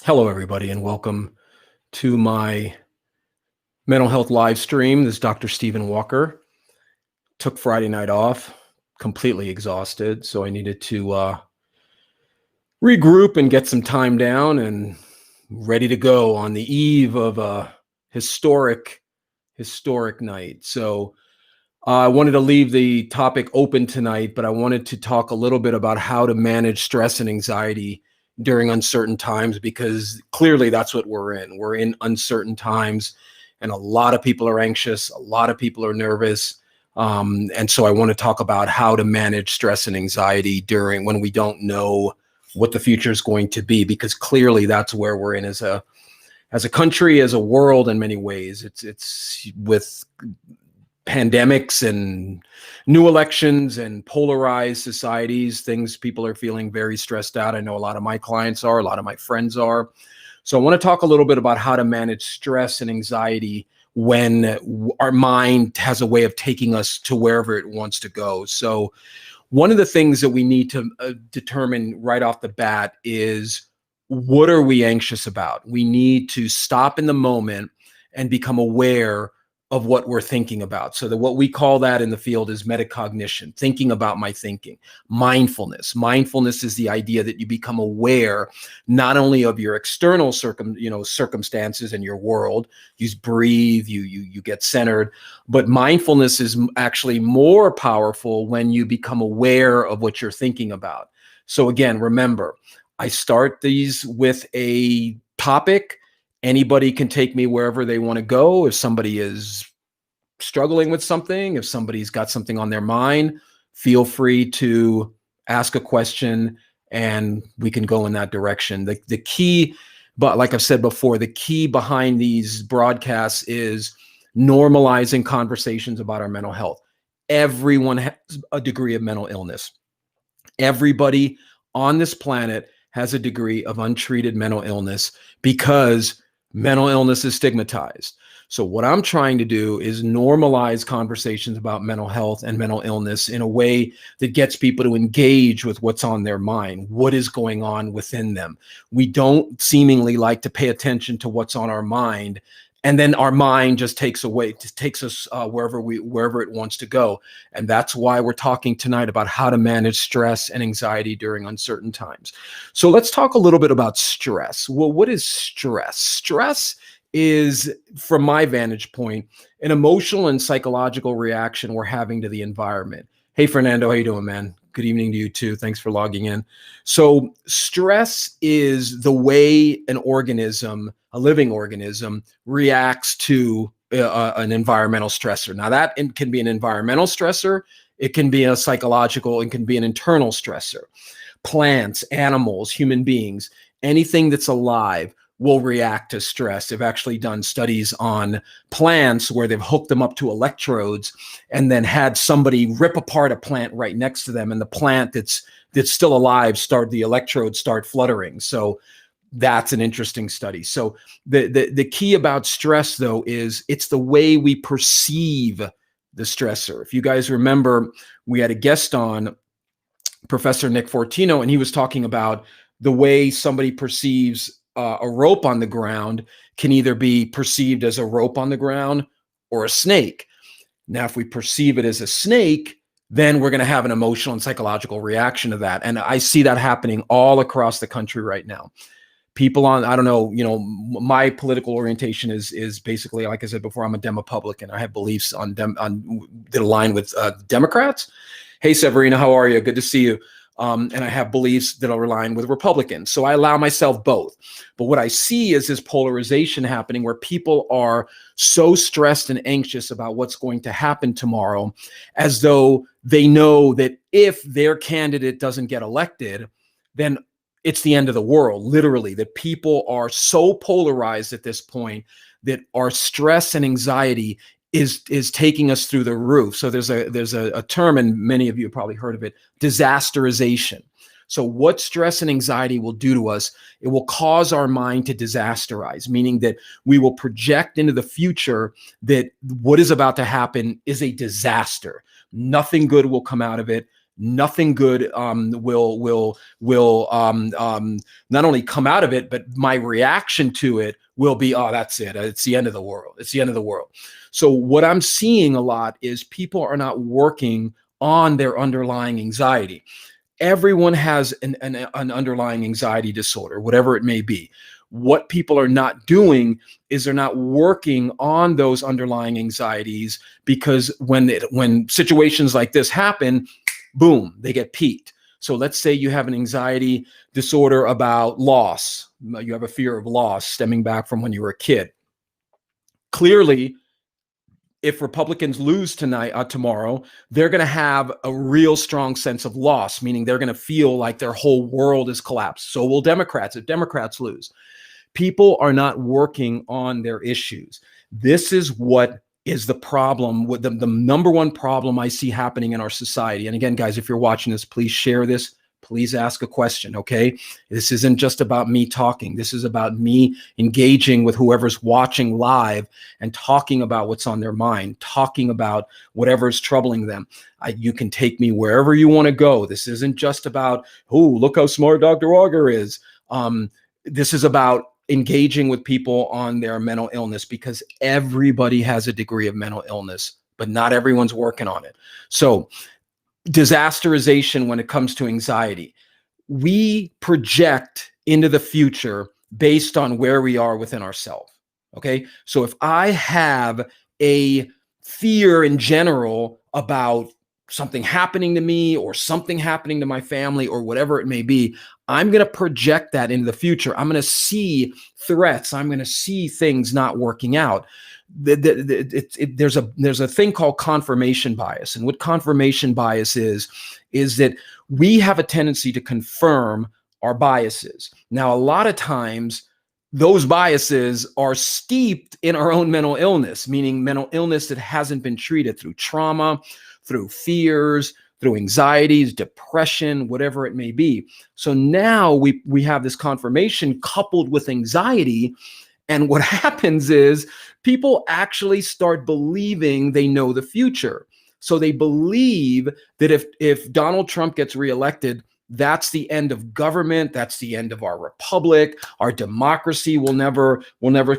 Hello, everybody, and welcome to my mental health live stream. This is Dr. Stephen Walker. Took Friday night off, completely exhausted, so I needed to regroup and get some time down and ready to go on the eve of a historic night. So I wanted to leave the topic open tonight, but I wanted to talk a little bit about how to manage stress and anxiety during uncertain times, because clearly that's what we're in. We're in uncertain times, and a lot of people are anxious. A lot of people are nervous. And so I want to talk about how to manage stress and anxiety during when we don't know what the future is going to be, because clearly that's where we're in as a country, as a world in many ways. It's with pandemics and new elections and polarized societies, people are feeling very stressed out. I know a lot of my clients are, a lot of my friends are. So I want to talk a little bit about how to manage stress and anxiety when our mind has a way of taking us to wherever it wants to go. So one of the things that we need to determine right off the bat is, what are we anxious about? We need to stop in the moment and become aware of what we're thinking about. So that what we call that in the field is metacognition, thinking about my thinking. Mindfulness. Mindfulness is the idea that you become aware not only of your external circumstances and your world. You breathe, you get centered, but mindfulness is actually more powerful when you become aware of what you're thinking about. So again, remember, I start these with a topic. Anybody can take me wherever they want to go. If somebody is struggling with something, if somebody's got something on their mind, feel free to ask a question and we can go in that direction. The key, but like I've said before, the key behind these broadcasts is normalizing conversations about our mental health. Everyone has a degree of mental illness. Everybody on this planet has a degree of untreated mental illness, because mental illness is stigmatized. So what I'm trying to do is normalize conversations about mental health and mental illness in a way that gets people to engage with what's on their mind, what is going on within them. We don't seemingly like to pay attention to what's on our mind, and then our mind just takes us wherever it wants to go. And that's why we're talking tonight about how to manage stress and anxiety during uncertain times. So let's talk a little bit about stress. Well, what is stress? Stress is, from my vantage point, an emotional and psychological reaction we're having to the environment. Hey, Fernando, how you doing, man? Good evening to you too. Thanks for logging in. So stress is the way an organism, a living organism, reacts to an environmental stressor. Now that can be an environmental stressor. It can be a psychological, it can be an internal stressor. Plants, animals, human beings, anything that's alive will react to stress. They've actually done studies on plants where they've hooked them up to electrodes and then had somebody rip apart a plant right next to them, and the plant that's still alive the electrodes start fluttering. So that's an interesting study. So the key about stress, though, is it's the way we perceive the stressor. If you guys remember, we had a guest on, Professor Nick Fortino, and he was talking about the way somebody perceives a rope on the ground can either be perceived as a rope on the ground or a snake. Now, if we perceive it as a snake, then we're going to have an emotional and psychological reaction to that. And I see that happening all across the country right now. People I don't know, my political orientation is basically, like I said before, I'm a Demopublican. I have beliefs that align with Democrats. Hey, Severina, how are you? Good to see you. And I have beliefs that are aligned with Republicans. So I allow myself both. But what I see is this polarization happening where people are so stressed and anxious about what's going to happen tomorrow, as though they know that if their candidate doesn't get elected, then it's the end of the world, literally. That people are so polarized at this point that our stress and anxiety is taking us through the roof. So there's a term, and many of you have probably heard of it, disasterization. So what stress and anxiety will do to us, it will cause our mind to disasterize, meaning that we will project into the future that what is about to happen is a disaster. Nothing good will come out of it. nothing good will not only come out of it, but my reaction to it will be, oh, that's it. It's the end of the world. It's the end of the world. So what I'm seeing a lot is people are not working on their underlying anxiety. Everyone has an underlying anxiety disorder, whatever it may be. What people are not doing is they're not working on those underlying anxieties, because when situations like this happen, boom, they get peaked. So let's say you have an anxiety disorder about loss. You have a fear of loss stemming back from when you were a kid. Clearly, if Republicans lose tomorrow, they're going to have a real strong sense of loss, meaning they're going to feel like their whole world is collapsed. So will Democrats if Democrats lose. People are not working on their issues. This is what is the problem, with the number one problem I see happening in our society. And again, guys, if you're watching this, please share this. Please ask a question, okay? This isn't just about me talking. This is about me engaging with whoever's watching live and talking about what's on their mind, talking about whatever's troubling them. You can take me wherever you want to go. This isn't just about, oh, look how smart Dr. Auger is. This is about engaging with people on their mental illness, because everybody has a degree of mental illness, but not everyone's working on it. So disasterization when it comes to anxiety. We project into the future based on where we are within ourselves. Okay. So if I have a fear in general about something happening to me or something happening to my family or whatever it may be, I'm going to project that into the future. I'm going to see threats. I'm going to see things not working out. There's a thing called confirmation bias. And what confirmation bias is that we have a tendency to confirm our biases. Now, a lot of times, those biases are steeped in our own mental illness, meaning mental illness that hasn't been treated through trauma, through fears, through anxieties, depression, whatever it may be. So now we have this confirmation coupled with anxiety. And what happens is people actually start believing they know the future. So they believe that if Donald Trump gets reelected, that's the end of government. That's the end of our republic. Our democracy will never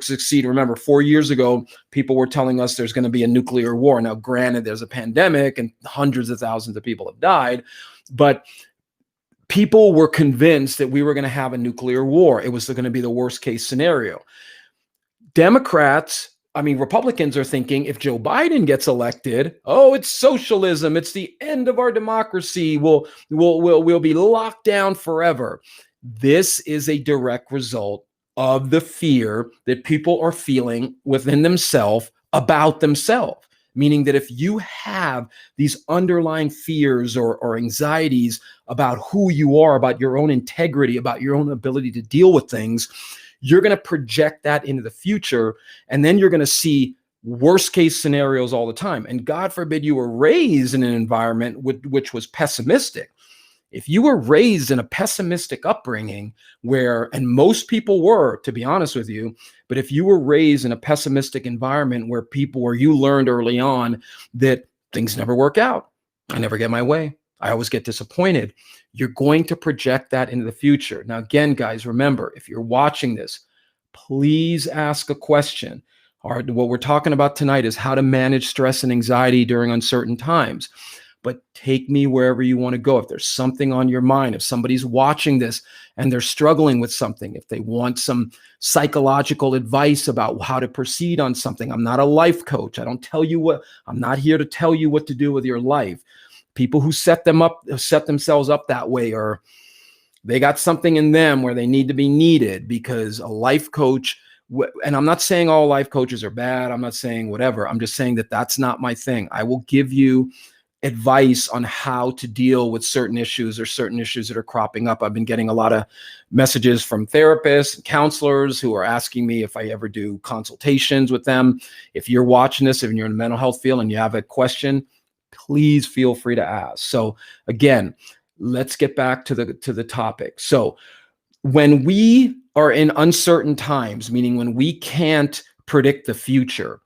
succeed. Remember, 4 years ago, people were telling us there's going to be a nuclear war. Now, granted, there's a pandemic and hundreds of thousands of people have died, but people were convinced that we were going to have a nuclear war. It was going to be the worst case scenario. Republicans are thinking if Joe Biden gets elected, oh, it's socialism. It's the end of our democracy. We'll be locked down forever. This is a direct result of the fear that people are feeling within themselves about themselves. Meaning that if you have these underlying fears or anxieties about who you are, about your own integrity, about your own ability to deal with things, you're going to project that into the future, and then you're going to see worst case scenarios all the time. And God forbid you were raised in an environment which was pessimistic. If you were raised in a pessimistic upbringing and most people were, to be honest with you, but if you were raised in a pessimistic environment where you learned early on that things never work out, I never get my way, I always get disappointed, you're going to project that into the future. Now, again, guys, remember, if you're watching this, please ask a question. What we're talking about tonight is how to manage stress and anxiety during uncertain times. But take me wherever you want to go. If there's something on your mind, if somebody's watching this and they're struggling with something, if they want some psychological advice about how to proceed on something, I'm not a life coach. I'm not here to tell you what to do with your life. People who set themselves up that way, or they got something in them where they need to be needed, because a life coach, and I'm not saying all life coaches are bad. I'm not saying whatever. I'm just saying that that's not my thing. I will give you advice on how to deal with certain issues that are cropping up. I've been getting a lot of messages from therapists and counselors who are asking me if I ever do consultations with them. If you're watching this, if you're in the mental health field and you have a question, please feel free to ask. So again, let's get back to the topic. So when we are in uncertain times, meaning when we can't predict the future,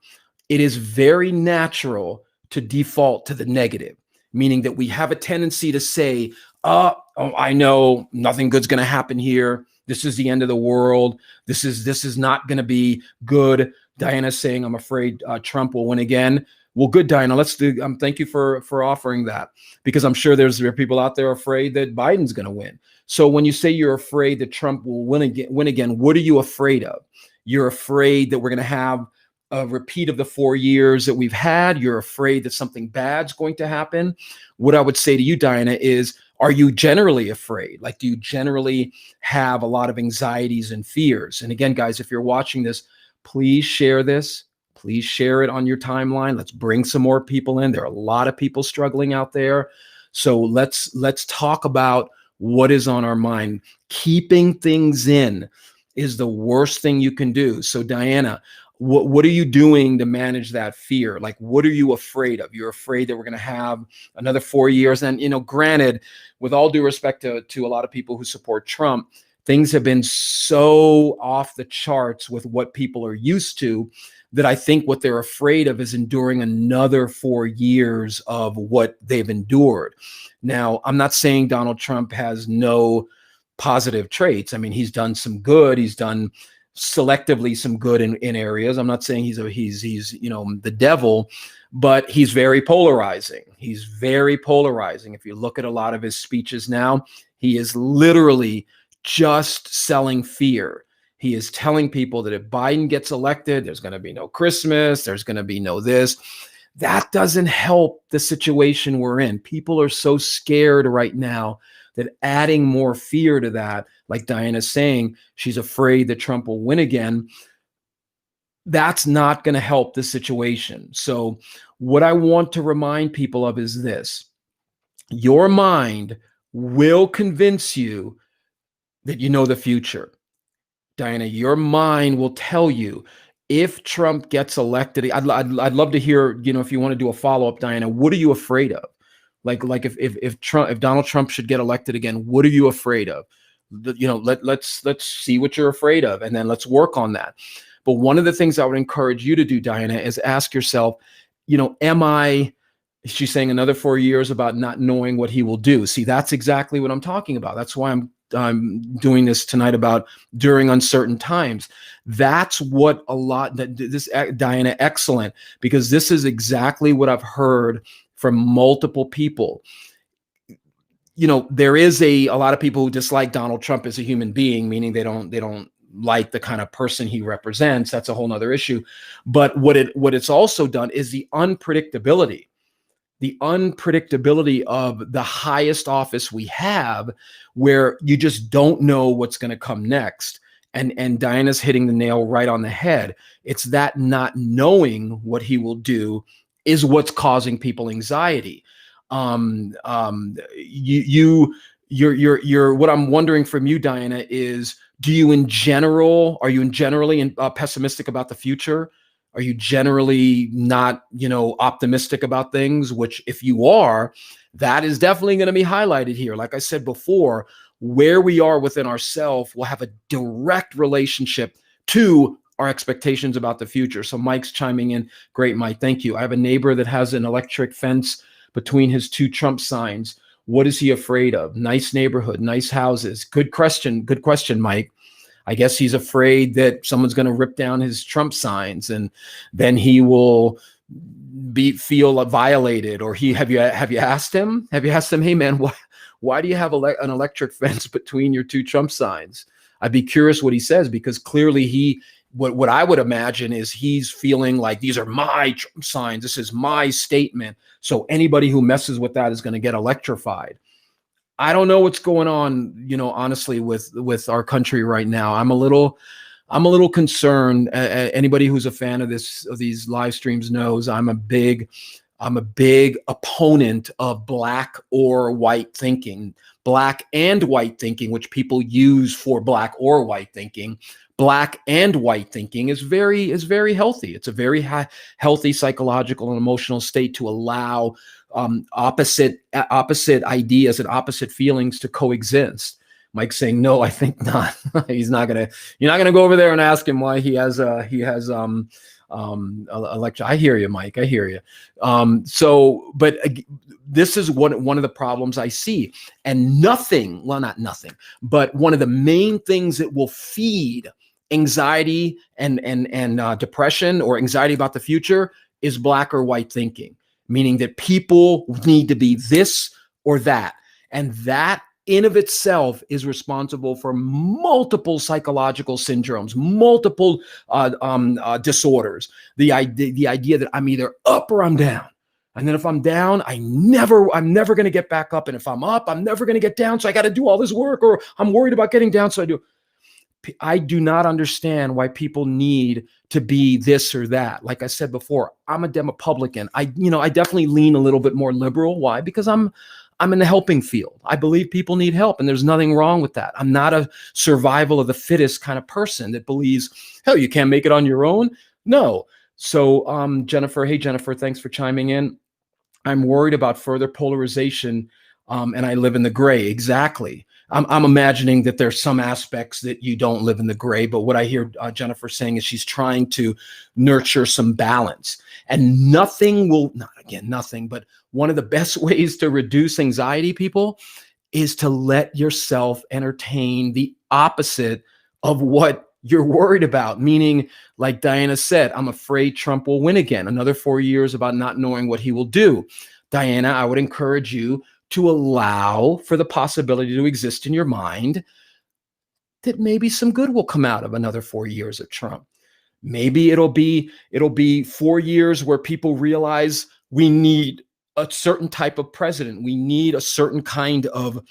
it is very natural to default to the negative, meaning that we have a tendency to say, oh, I know nothing good's going to happen here. This is the end of the world. This is not going to be good. Diana's saying, I'm afraid Trump will win again. Well, good, Diana. Let's do. Thank you for offering that, because I'm sure there are people out there afraid that Biden's going to win. So when you say you're afraid that Trump will win again, what are you afraid of? You're afraid that we're going to have a repeat of the 4 years that we've had. You're afraid that something bad's going to happen. What I would say to you, Diana, is, are you generally afraid? Like, do you generally have a lot of anxieties and fears? And again, guys, if you're watching this, please share this. Please share it on your timeline. Let's bring some more people in. There are a lot of people struggling out there. So let's talk about what is on our mind. Keeping things in is the worst thing you can do. So Diana, what are you doing to manage that fear? Like, what are you afraid of? You're afraid that we're going to have another 4 years. And, granted, with all due respect to a lot of people who support Trump, things have been so off the charts with what people are used to that I think what they're afraid of is enduring another 4 years of what they've endured. Now, I'm not saying Donald Trump has no positive traits. I mean, he's done some good. He's done selectively some good in areas. I'm not saying he's the devil, but he's very polarizing. He's very polarizing. If you look at a lot of his speeches now, he is literally just selling fear. He is telling people that if Biden gets elected, there's going to be no Christmas, there's going to be no this. That doesn't help the situation we're in. People are so scared right now that adding more fear to that, like Diana's saying, she's afraid that Trump will win again, that's not going to help the situation. So what I want to remind people of is this: your mind will convince you that you know the future. Diana, your mind will tell you if Trump gets elected. I'd love to hear, if you want to do a follow-up, Diana, what are you afraid of? Like if Donald Trump should get elected again, what are you afraid of? Let's see what you're afraid of, and then let's work on that. But one of the things I would encourage you to do, Diana, is ask yourself, she's saying another 4 years about not knowing what he will do. See, that's exactly what I'm talking about. That's why I'm doing this tonight about during uncertain times. That's what Diana, excellent, because this is exactly what I've heard from multiple people. There is a lot of people who dislike Donald Trump as a human being, meaning they don't like the kind of person he represents. That's a whole nother issue. But what it's also done is the unpredictability of the highest office we have, where you just don't know what's going to come next. And Diana's hitting the nail right on the head. It's that not knowing what he will do is what's causing people anxiety. You're what I'm wondering from you, Diana, is, are you generally pessimistic about the future? Are you generally not, optimistic about things? Which, if you are, that is definitely going to be highlighted here. Like I said before, where we are within ourselves will have a direct relationship to our expectations about the future. So Mike's chiming in. Great, Mike. Thank you. I have a neighbor that has an electric fence between his 2 Trump signs. What is he afraid of? Nice neighborhood, nice houses. Good question. Good question, Mike. I guess he's afraid that someone's going to rip down his Trump signs, and then he will feel violated. Or have you asked him? Have you asked him, hey man, why do you have an electric fence between your 2 Trump signs? I'd be curious what he says, because clearly what I would imagine is he's feeling like, these are my Trump signs. This is my statement. So anybody who messes with that is going to get electrified. I don't know what's going on, honestly, with our country right now. I'm a little concerned. Anybody who's a fan of these live streams knows I'm a big opponent of black or white thinking, black and white thinking, which people use for black or white thinking. Black and white thinking is very healthy. It's a very healthy psychological and emotional state to allow opposite ideas and opposite feelings to coexist. Mike's saying, no, I think not. You're not gonna go over there and ask him why he has Election. I hear you, Mike. I hear you. But this is one of the problems I see, and nothing. Well, not nothing, but one of the main things that will feed anxiety and depression or anxiety about the future is black or white thinking, meaning that people need to be this or that, and that in of itself is responsible for multiple psychological syndromes, multiple disorders. The idea that I'm either up or I'm down. And then if I'm down, I'm never going to get back up. And if I'm up, I'm never going to get down. So I got to do all this work, or I'm worried about getting down. So I do. I do not understand why people need to be this or that. Like I said before, I'm a Republican. I definitely lean a little bit more liberal. Why? Because I'm in the helping field. I believe people need help, and there's nothing wrong with that. I'm not a survival of the fittest kind of person that believes, hell, you can't make it on your own. No. So, Jennifer, hey, Jennifer, thanks for chiming in. I'm worried about further polarization, and I live in the gray. Exactly. I'm imagining that there's some aspects that you don't live in the gray, but what I hear Jennifer saying is she's trying to nurture some balance, and nothing, but one of the best ways to reduce anxiety, people, is to let yourself entertain the opposite of what you're worried about. Meaning, like Diana said, I'm afraid Trump will win again. Another 4 years about not knowing what he will do. Diana, I would encourage you to allow for the possibility to exist in your mind that maybe some good will come out of another 4 years of Trump. Maybe it'll be 4 years where people realize we need a certain type of president. We need a certain kind of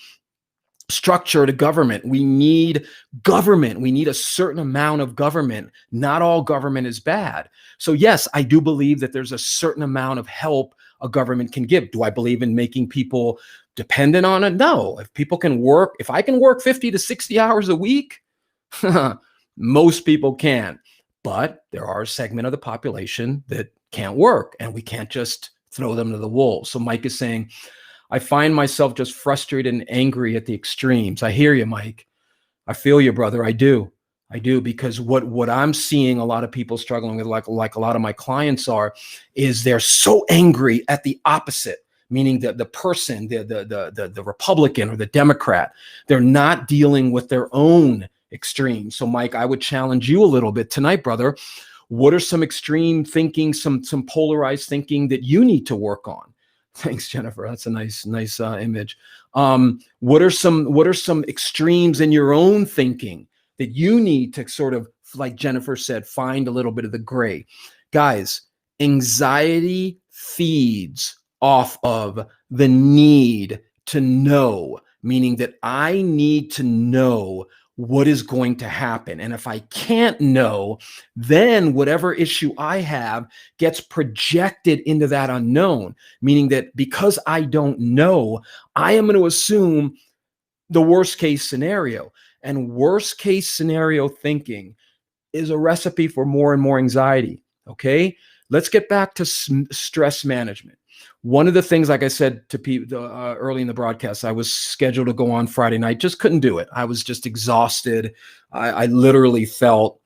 structure to government. We need government. We need a certain amount of government. Not all government is bad. So yes, I do believe that there's a certain amount of help a government can give. Do I believe in making people dependent on it? No. If people can work, if I can work 50 to 60 hours a week, most people can. But there are a segment of the population that can't work, and we can't just throw them to the wolves. So Mike is saying, I find myself just frustrated and angry at the extremes. I hear you, Mike. I feel you, brother. I do, because what I'm seeing a lot of people struggling with, like a lot of my clients are, is they're so angry at the opposite, meaning that the person, the Republican or the Democrat, they're not dealing with their own extremes. So, Mike, I would challenge you a little bit tonight, brother. What are some extreme thinking, some polarized thinking that you need to work on? Thanks, Jennifer. That's a nice image. What are some extremes in your own thinking that you need to sort of, like Jennifer said, find a little bit of the gray? Guys, anxiety feeds off of the need to know, meaning that I need to know what is going to happen. And if I can't know, then whatever issue I have gets projected into that unknown, meaning that because I don't know, I am going to assume the worst case scenario. And worst case scenario thinking is a recipe for more and more anxiety. Okay, let's get back to stress management. One of the things, like I said to people early in the broadcast, I was scheduled to go on Friday night, just couldn't do it. I was just exhausted. I literally felt,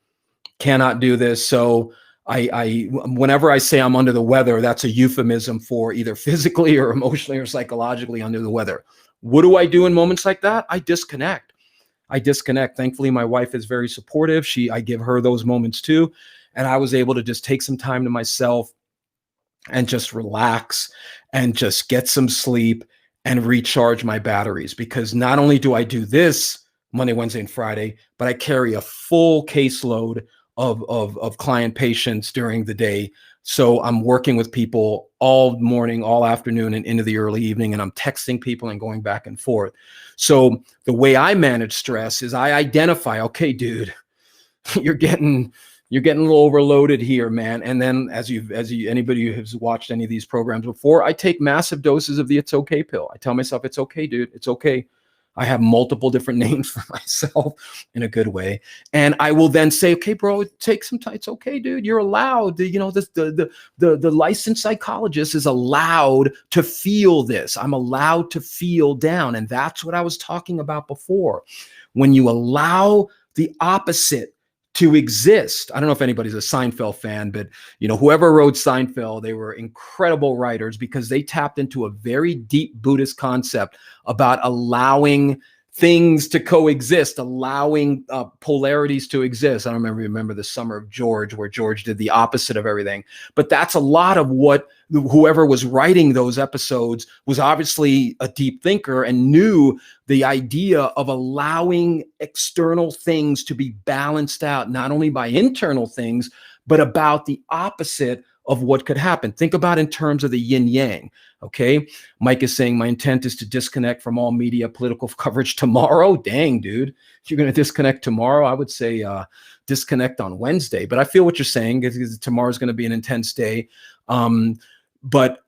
cannot do this. So whenever I say I'm under the weather, that's a euphemism for either physically or emotionally or psychologically under the weather. What do I do in moments like that? I disconnect. Thankfully, my wife is very supportive. I give her those moments too. And I was able to just take some time to myself and just relax and just get some sleep and recharge my batteries. Because not only do I do this Monday, Wednesday, and Friday, but I carry a full caseload of client patients during the day. So I'm working with people all morning, all afternoon, and into the early evening, and I'm texting people and going back and forth. So the way I manage stress is I identify, okay, dude, you're getting a little overloaded here, man. And then as anybody who has watched any of these programs before, I take massive doses of the It's Okay pill. I tell myself, it's okay, dude. It's okay. I have multiple different names for myself in a good way. And I will then say, okay, bro, take some time. It's okay, dude. You're allowed to, the licensed psychologist is allowed to feel this. I'm allowed to feel down. And that's what I was talking about before. When you allow the opposite to exist. I don't know if anybody's a Seinfeld fan, but whoever wrote Seinfeld, they were incredible writers because they tapped into a very deep Buddhist concept about allowing things to coexist, allowing polarities to exist. I don't remember the Summer of George, where George did the opposite of everything. But that's a lot of what whoever was writing those episodes was obviously a deep thinker and knew the idea of allowing external things to be balanced out, not only by internal things, but about the opposite of what could happen. Think about in terms of the yin yang. Okay. Mike is saying, my intent is to disconnect from all media political coverage tomorrow. Dang, dude. If you're going to disconnect tomorrow, I would say disconnect on Wednesday. But I feel what you're saying, because tomorrow's going to be an intense day. But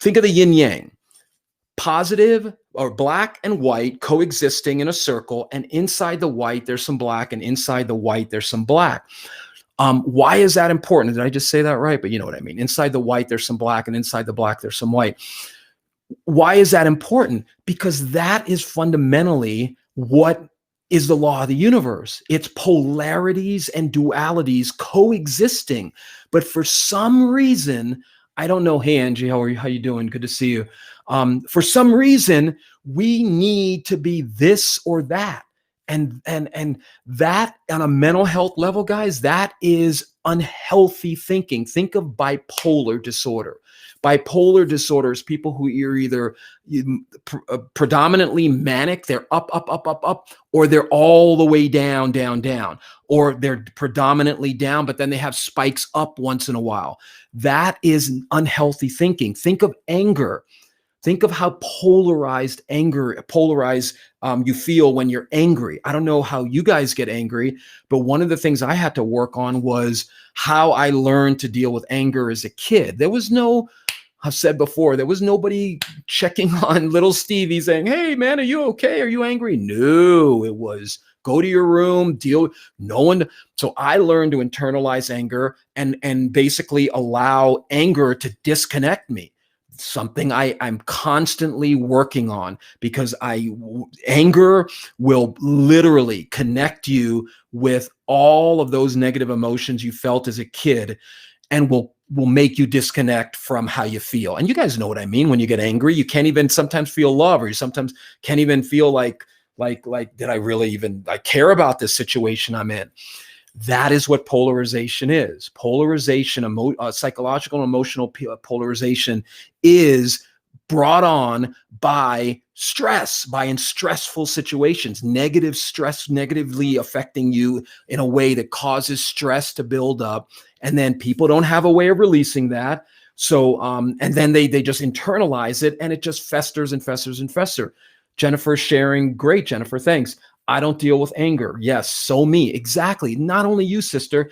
think of the yin yang. Positive or black and white coexisting in a circle, and inside the white, there's some black, and inside the white, there's some black. Why is that important? Did I just say that right? But you know what I mean. Inside the white, there's some black, and inside the black, there's some white. Why is that important? Because that is fundamentally what is the law of the universe. It's polarities and dualities coexisting. But for some reason, I don't know. Hey, Angie, how you doing? Good to see you. For some reason, we need to be this or that. And that on a mental health level, guys, that is unhealthy thinking. Think of bipolar disorder. Bipolar disorder is people who are either predominantly manic, they're up, or they're all the way down, or they're predominantly down, but then they have spikes up once in a while. That is unhealthy thinking. Think of anger. Think of how polarized you feel when you're angry. I don't know how you guys get angry, but one of the things I had to work on was how I learned to deal with anger as a kid. I've said before, there was nobody checking on little Stevie saying, hey man, are you okay? Are you angry? No, it was go to your room, no one. So I learned to internalize anger and basically allow anger to disconnect me. Something I'm constantly working on, because anger will literally connect you with all of those negative emotions you felt as a kid, and will make you disconnect from how you feel. And you guys know what I mean. When you get angry, you can't even sometimes feel love, or you sometimes can't even feel like did I really even care about this situation I'm in? That is what polarization is. Polarization, psychological and emotional polarization, is brought on by stress, in stressful situations, negative stress negatively affecting you in a way that causes stress to build up. And then people don't have a way of releasing that. So, and then they just internalize it, and it just festers and festers and festers. Jennifer sharing. Great, Jennifer. Thanks. I don't deal with anger. Yes, so me. Exactly. Not only you, sister.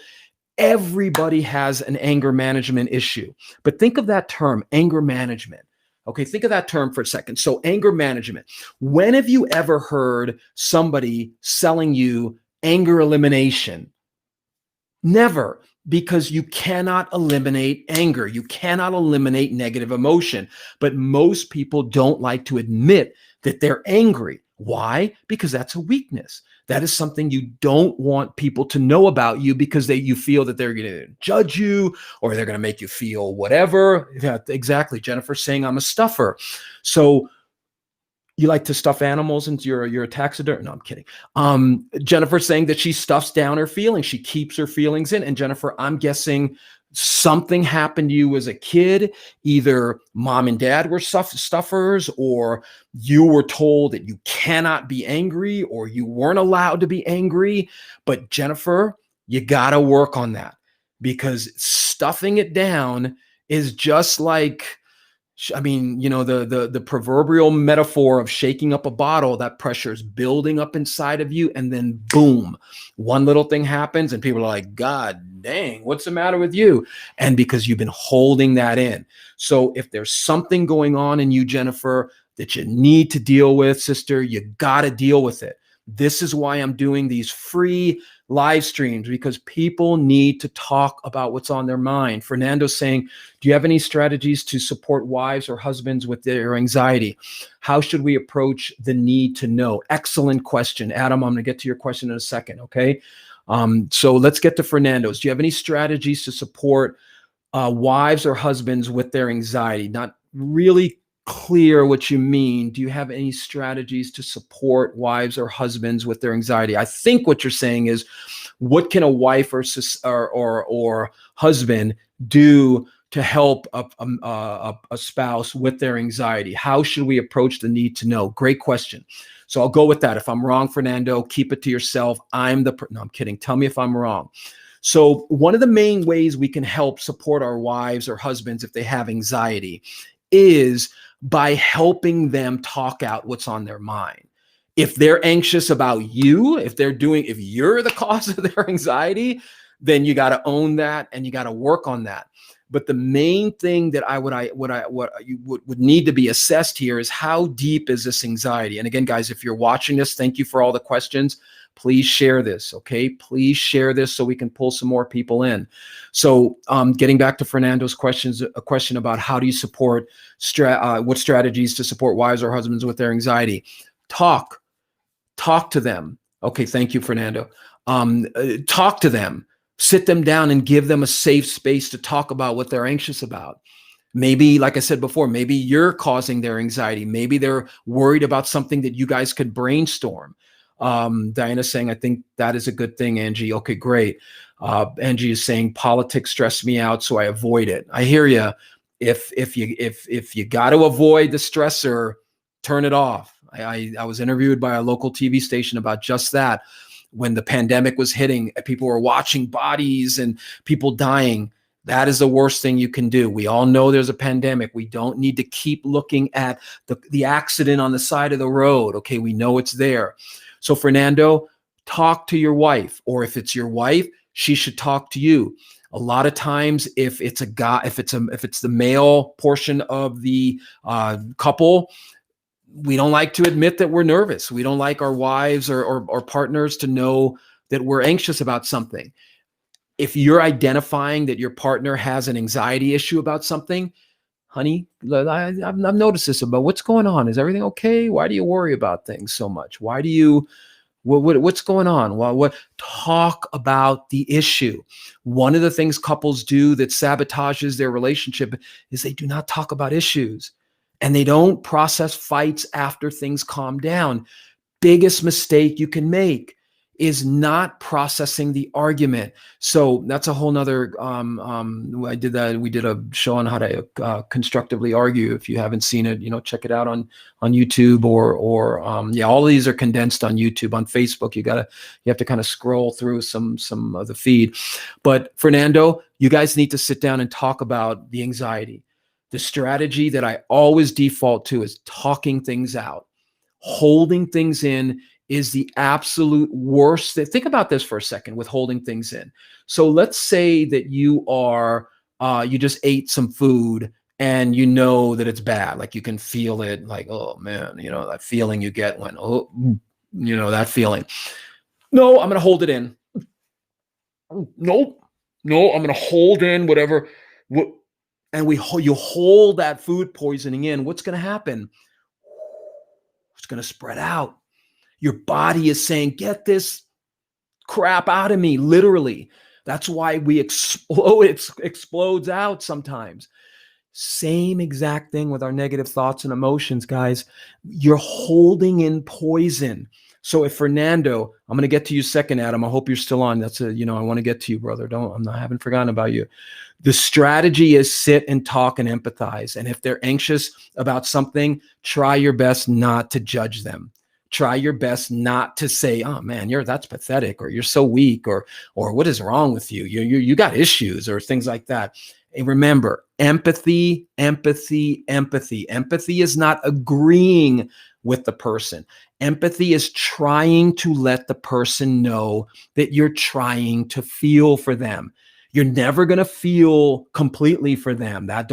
Everybody has an anger management issue. But think of that term, anger management. Okay, think of that term for a second. So anger management. When have you ever heard somebody selling you anger elimination? Never. Because you cannot eliminate anger. You cannot eliminate negative emotion. But most people don't like to admit that they're angry. Why? Because that's a weakness. That is something you don't want people to know about you, because you feel that they're going to judge you, or they're going to make you feel whatever. Yeah, exactly. Jennifer's saying I'm a stuffer. So you like to stuff animals, and you're a taxidermist? No, I'm kidding. Jennifer's saying that she stuffs down her feelings. She keeps her feelings in. And Jennifer, I'm guessing something happened to you as a kid. Either mom and dad were stuffers, or you were told that you cannot be angry, or you weren't allowed to be angry. But Jennifer, you got to work on that, because stuffing it down is just like, I mean, the proverbial metaphor of shaking up a bottle. That pressure is building up inside of you, and then boom, one little thing happens and people are like, God dang, what's the matter with you? And because you've been holding that in. So if there's something going on in you, Jennifer, that you need to deal with, sister, you got to deal with it. This is why I'm doing these free live streams, because people need to talk about what's on their mind. Fernando's saying, do you have any strategies to support wives or husbands with their anxiety? How should we approach the need to know? Excellent question. Adam, I'm going to get to your question in a second, okay? So let's get to Fernando's. Do you have any strategies to support wives or husbands with their anxiety? Not really clear what you mean. Do you have any strategies to support wives or husbands with their anxiety? I think what you're saying is, what can a wife or husband do to help a spouse with their anxiety? How should we approach the need to know? Great question. So I'll go with that. If I'm wrong, Fernando, keep it to yourself. No, I'm kidding. Tell me if I'm wrong. So one of the main ways we can help support our wives or husbands if they have anxiety is by helping them talk out what's on their mind. If they're anxious about you, if you're the cause of their anxiety, then you got to own that and you got to work on that. But the main thing that would need to be assessed here is, how deep is this anxiety? And again, guys, if you're watching this, thank you for all the questions. Please share this, okay? Please share this so we can pull some more people in. So getting back to Fernando's questions, a question about how do you support, what strategies to support wives or husbands with their anxiety? Talk to them. Okay, thank you, Fernando. Talk to them. Sit them down and give them a safe space to talk about what they're anxious about. Maybe, like I said before, maybe you're causing their anxiety. Maybe they're worried about something that you guys could brainstorm. Diana's saying, I think that is a good thing, Angie. Okay, great. Angie is saying, politics stress me out, so I avoid it. I hear you. If you got to avoid the stressor, turn it off. I was interviewed by a local TV station about just that. When the pandemic was hitting, people were watching bodies and people dying. That is the worst thing you can do. We all know there's a pandemic. We don't need to keep looking at the accident on the side of the road. Okay, we know it's there. So Fernando, talk to your wife, or if it's your wife, she should talk to you. A lot of times, if it's a guy, if it's the male portion of the couple, we don't like to admit that we're nervous. We don't like our wives or partners to know that we're anxious about something. If you're identifying that your partner has an anxiety issue about something, honey, I've noticed this about what's going on. Is everything okay? Why do you worry about things so much? Why do you, what's going on? Talk about the issue. One of the things couples do that sabotages their relationship is they do not talk about issues. And they don't process fights after things calm down. Biggest mistake you can make is not processing the argument. So that's a whole nother, we did a show on how to constructively argue. If you haven't seen it, check it out on YouTube or all of these are condensed on YouTube. On Facebook, you have to kind of scroll through some of the feed. But Fernando, you guys need to sit down and talk about the anxiety. The strategy that I always default to is talking things out. Holding things in is the absolute worst. Think about this for a second with holding things in. So let's say that you just ate some food and you know that it's bad. Like you can feel it, like, oh man, that feeling you get when, that feeling. No, I'm going to hold it in. Nope. No, I'm going to hold in whatever. And you hold that food poisoning in, what's going to happen? It's going to spread out. Your body is saying, get this crap out of me, literally. That's why we explode. It explodes out sometimes. Same exact thing with our negative thoughts and emotions, guys. You're holding in poison. So if Fernando, I'm going to get to you second, Adam. I hope you're still on. I want to get to you, brother. I haven't forgotten about you. The strategy is sit and talk and empathize. And if they're anxious about something, try your best not to judge them. Try your best not to say, oh man, that's pathetic, or you're so weak, or what is wrong with you? You got issues, or things like that. And remember, empathy. Empathy is not agreeing with the person. Empathy is trying to let the person know that you're trying to feel for them. You're never going to feel completely for them. That's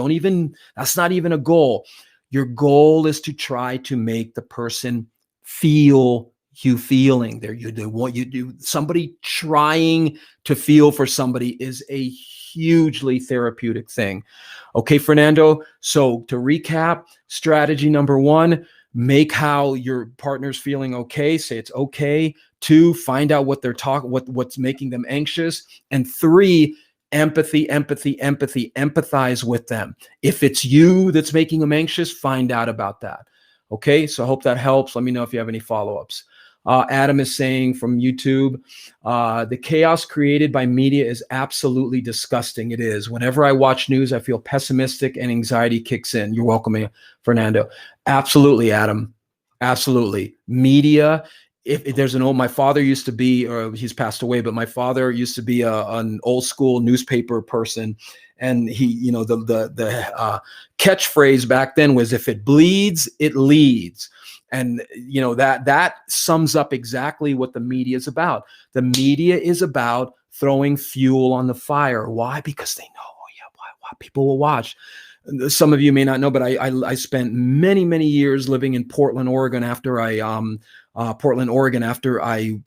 not even a goal. Your goal is to try to make the person feel you feeling. Somebody trying to feel for somebody is a hugely therapeutic thing. Okay, Fernando. So to recap, strategy number one, make how your partner's feeling okay. Say it's okay. 2, find out what they're talking, what's making them anxious. And 3, empathy, empathy, empathy, empathize with them. If it's you that's making them anxious, find out about that. Okay, so I hope that helps. Let me know if you have any follow-ups. Adam is saying from YouTube, the chaos created by media is absolutely disgusting. It is. Whenever I watch news, I feel pessimistic and anxiety kicks in. You're welcome, Fernando. Absolutely, Adam. Absolutely. Media. If there's an old, my father used to be, or he's passed away, but my father used to be an old school newspaper person. And he, the catchphrase back then was, if it bleeds, it leads. And that sums up exactly what the media is about. The media is about throwing fuel on the fire. Why? Because they know, oh yeah, why people will watch. Some of you may not know, but I spent many years living in Portland, Oregon after I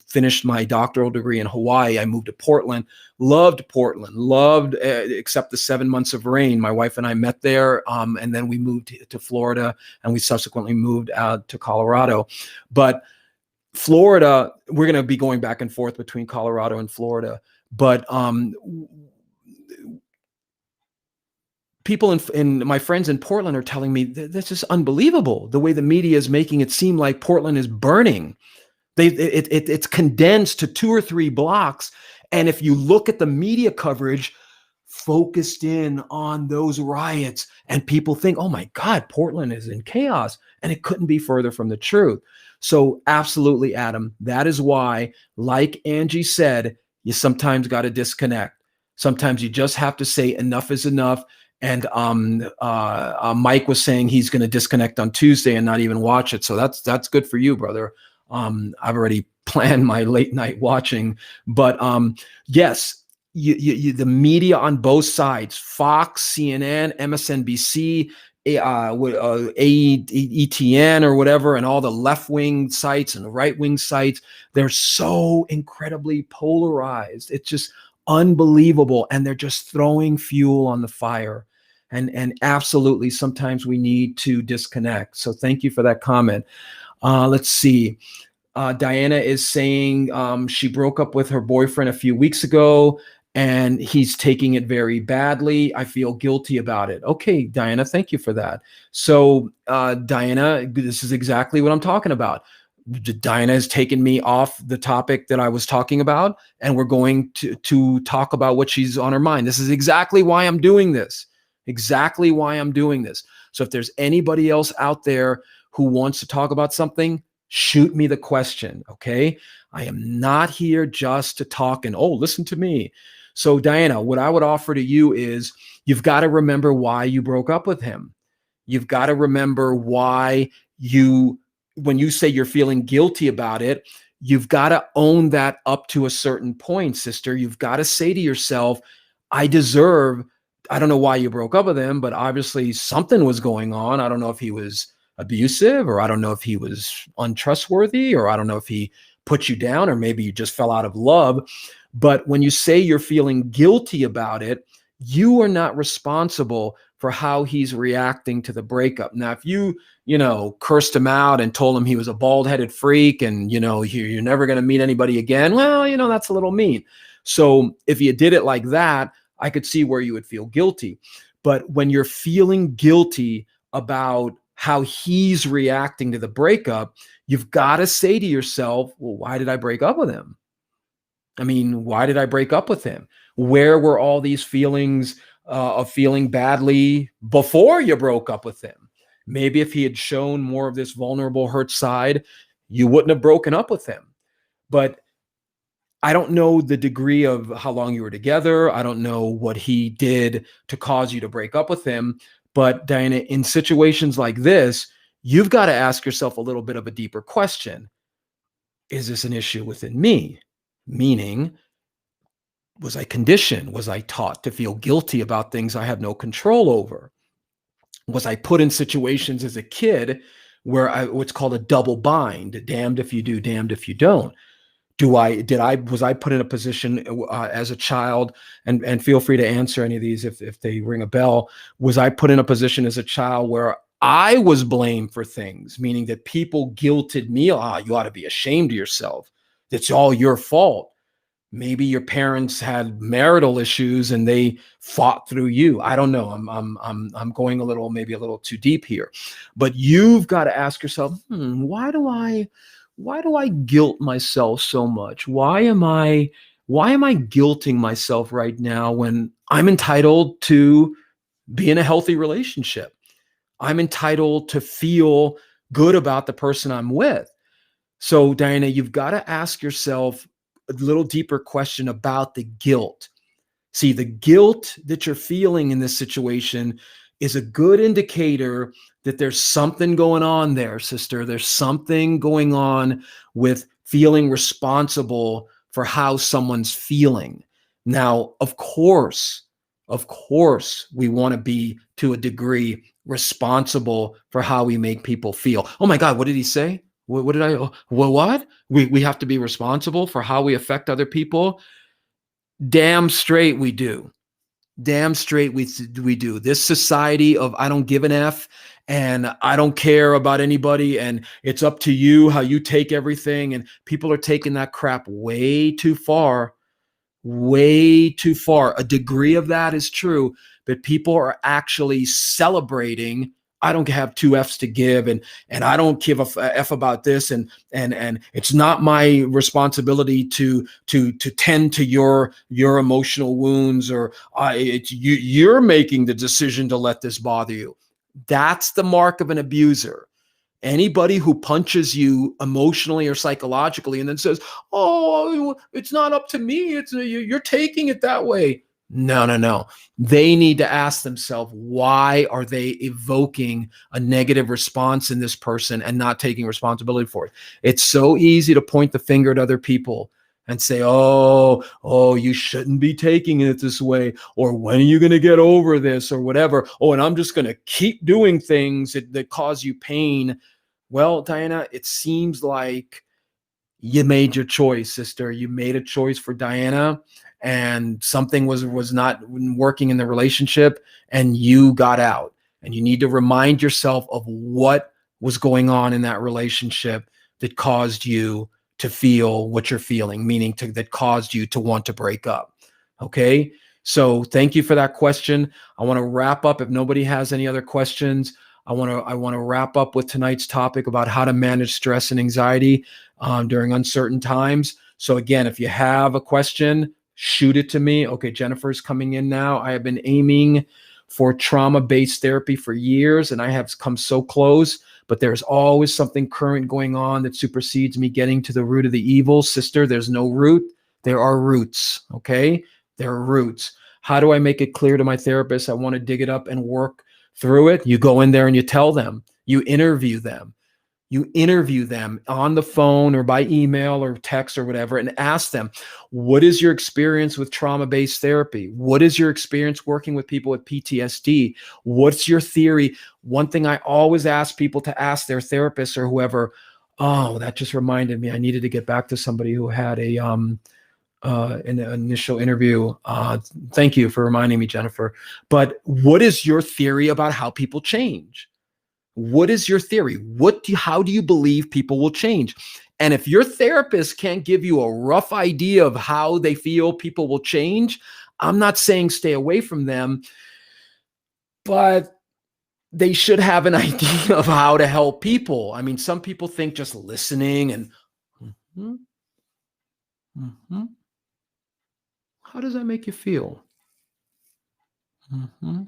finished my doctoral degree in Hawaii. I moved to Portland, loved except the 7 months of rain. My wife and I met there, and then we moved to Florida, and we subsequently moved out to Colorado. But Florida, we're going to be going back and forth between Colorado and Florida. But people in my friends in Portland are telling me this is unbelievable. The way the media is making it seem like Portland is burning. It's condensed to 2 or 3 blocks. And if you look at the media coverage focused in on those riots, and people think, oh my God, Portland is in chaos. And it couldn't be further from the truth. So absolutely, Adam, that is why, like Angie said, you sometimes got to disconnect. Sometimes you just have to say enough is enough. And Mike was saying he's going to disconnect on Tuesday and not even watch it. So that's good for you, brother. I've already planned my late night watching, but yes, the media on both sides, Fox, CNN, MSNBC, AETN or whatever, and all the left-wing sites and the right-wing sites, they're so incredibly polarized. It's just unbelievable. And they're just throwing fuel on the fire. And absolutely, sometimes we need to disconnect. So thank you for that comment. Let's see. Diana is saying she broke up with her boyfriend a few weeks ago and he's taking it very badly. I feel guilty about it. Okay, Diana, thank you for that. So Diana, this is exactly what I'm talking about. Diana has taken me off the topic that I was talking about, and we're going to talk about what she's on her mind. This is exactly why I'm doing this. Exactly why I'm doing this. So if there's anybody else out there who wants to talk about something, shoot me the question, okay? I am not here just to talk and, oh, listen to me. So Diana, what I would offer to you is you've got to remember why you broke up with him. You've got to remember why when you say you're feeling guilty about it, you've got to own that up to a certain point, sister. You've got to say to yourself, I don't know why you broke up with him, but obviously something was going on. I don't know if he was abusive, or I don't know if he was untrustworthy, or I don't know if he put you down, or maybe you just fell out of love. But when you say you're feeling guilty about it, you are not responsible for how he's reacting to the breakup. Now, if you cursed him out and told him he was a bald-headed freak and, you're never going to meet anybody again, well, that's a little mean. So if you did it like that, I could see where you would feel guilty. But when you're feeling guilty about how he's reacting to the breakup, you've got to say to yourself, well, why did I break up with him? I mean, why did I break up with him? Where were all these feelings of feeling badly before you broke up with him? Maybe if he had shown more of this vulnerable, hurt side, you wouldn't have broken up with him. But I don't know the degree of how long you were together. I don't know what he did to cause you to break up with him. But Diana, in situations like this, you've got to ask yourself a little bit of a deeper question. Is this an issue within me? Meaning, was I conditioned? Was I taught to feel guilty about things I have no control over? Was I put in situations as a kid where what's called a double bind, damned if you do, damned if you don't? Was I put in a position as a child, and feel free to answer any of these if they ring a bell. Was I put in a position as a child where I was blamed for things, meaning that people guilted me. Ah, you ought to be ashamed of yourself. It's all your fault. Maybe your parents had marital issues and they fought through you. I don't know. I'm going maybe a little too deep here, but you've got to ask yourself, why do I guilt myself so much? Why am I guilting myself right now when I'm entitled to be in a healthy relationship? I'm entitled to feel good about the person I'm with. So, Diana, you've got to ask yourself a little deeper question about the guilt. See, the guilt that you're feeling in this situation is a good indicator that there's something going on there, sister. There's something going on with feeling responsible for how someone's feeling. Now, of course, we want to be to a degree responsible for how we make people feel. Oh my God, what did he say? What did I? Well, what? We have to be responsible for how we affect other people. Damn straight we do. Damn straight we do. This society of I don't give an F and I don't care about anybody and it's up to you how you take everything, and people are taking that crap way too far. Way too far. A degree of that is true, but people are actually celebrating. I don't have two F's to give, and I don't give a F about this, and it's not my responsibility to tend to your emotional wounds, or it's you're making the decision to let this bother you. That's the mark of an abuser. Anybody who punches you emotionally or psychologically and then says, "Oh, it's not up to me. You're taking it that way." No, no, no. They need to ask themselves, why are they evoking a negative response in this person and not taking responsibility for it? It's so easy to point the finger at other people and say, "Oh, you shouldn't be taking it this way," or "When are you going to get over this?" or whatever. "Oh, and I'm just going to keep doing things that cause you pain." Well, Diana, it seems like you made your choice, sister. You made a choice for Diana, and something was not working in the relationship, and you got out. And you need to remind yourself of what was going on in that relationship that caused you to feel what you're feeling, meaning that caused you to want to break up. Okay? So thank you for that question. I want to wrap up. If nobody has any other questions, I want to wrap up with tonight's topic about how to manage stress and anxiety during uncertain times. So again, if you have a question, shoot it to me. Okay, Jennifer's coming in now. I have been aiming for trauma-based therapy for years, and I have come so close, but there's always something current going on that supersedes me getting to the root of the evil. Sister, there's no root. There are roots, okay? There are roots. How do I make it clear to my therapist I want to dig it up and work through it? You go in there and you tell them. You interview them. You interview them on the phone or by email or text or whatever, and ask them, what is your experience with trauma-based therapy? What is your experience working with people with PTSD? What's your theory? One thing I always ask people to ask their therapist or whoever, oh, that just reminded me, I needed to get back to somebody who had an initial interview. Thank you for reminding me, Jennifer. But what is your theory about how people change? What is your theory? How do you believe people will change? And if your therapist can't give you a rough idea of how they feel people will change, I'm not saying stay away from them, but they should have an idea of how to help people. I mean, some people think just listening and, "Mhm, mhm. How does that make you feel? Mhm,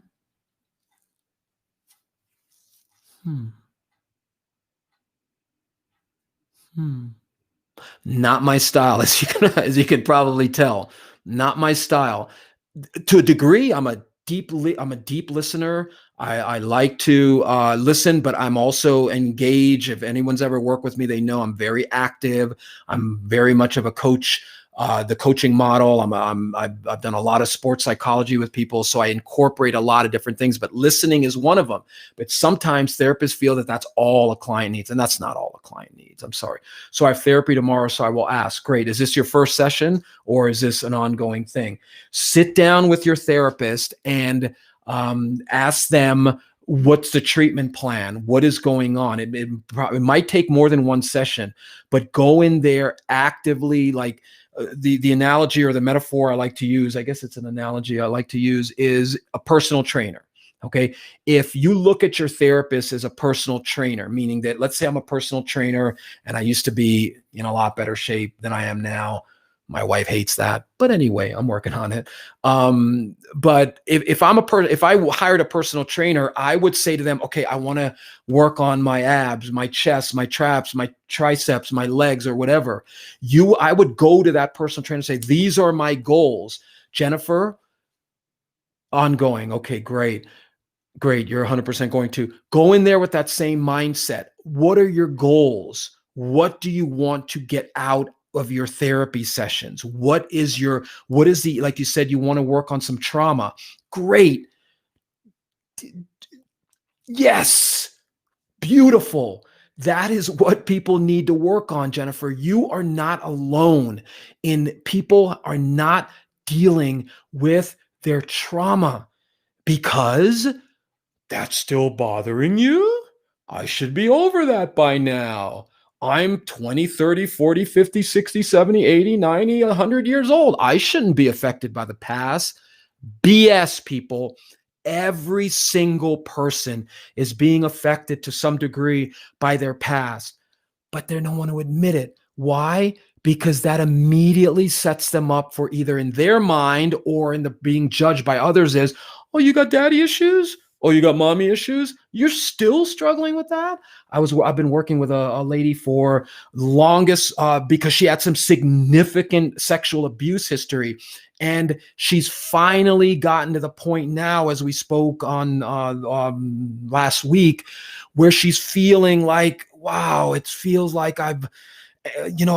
hmm, hmm." Not my style, as you can probably tell. Not my style. To a degree, I'm a deep listener. I like to listen, but I'm also engaged. If anyone's ever worked with me, they know I'm very active. I'm very much of a coach. The coaching model. I've done a lot of sports psychology with people, so I incorporate a lot of different things. But listening is one of them. But sometimes therapists feel that that's all a client needs, and that's not all a client needs. I'm sorry. So I have therapy tomorrow, so I will ask, great, is this your first session or is this an ongoing thing? Sit down with your therapist and ask them What's the treatment plan? What is going on? It might take more than one session, but go in there actively. Like the analogy or the metaphor I like to use, I guess it's an analogy I like to use, is a personal trainer. Okay. If you look at your therapist as a personal trainer, meaning that, let's say I'm a personal trainer and I used to be in a lot better shape than I am now. My wife hates that, but anyway, I'm working on it. But if if I hired a personal trainer, I would say to them, okay, I want to work on my abs, my chest, my traps, my triceps, my legs, or whatever. I would go to that personal trainer and say, these are my goals. Jennifer, ongoing. Okay, great. Great. You're 100% going to go in there with that same mindset. What are your goals? What do you want to get out of your therapy sessions? What is the, like you said, you want to work on some trauma. Great. Yes. Beautiful. That is what people need to work on, Jennifer. You are not alone people are not dealing with their trauma because that's still bothering you? I should be over that by now. I'm 20, 30, 40, 50, 60, 70, 80, 90, 100 years old. I shouldn't be affected by the past. BS, people. Every single person is being affected to some degree by their past, but they don't want to admit it. Why? Because that immediately sets them up for, either in their mind or in the being judged by others, as, oh, you got daddy issues? Oh, you got mommy issues? You're still struggling with that? I've been working with a lady for the longest because she had some significant sexual abuse history. And she's finally gotten to the point now, as we spoke on last week, where she's feeling like, wow, it feels like I'm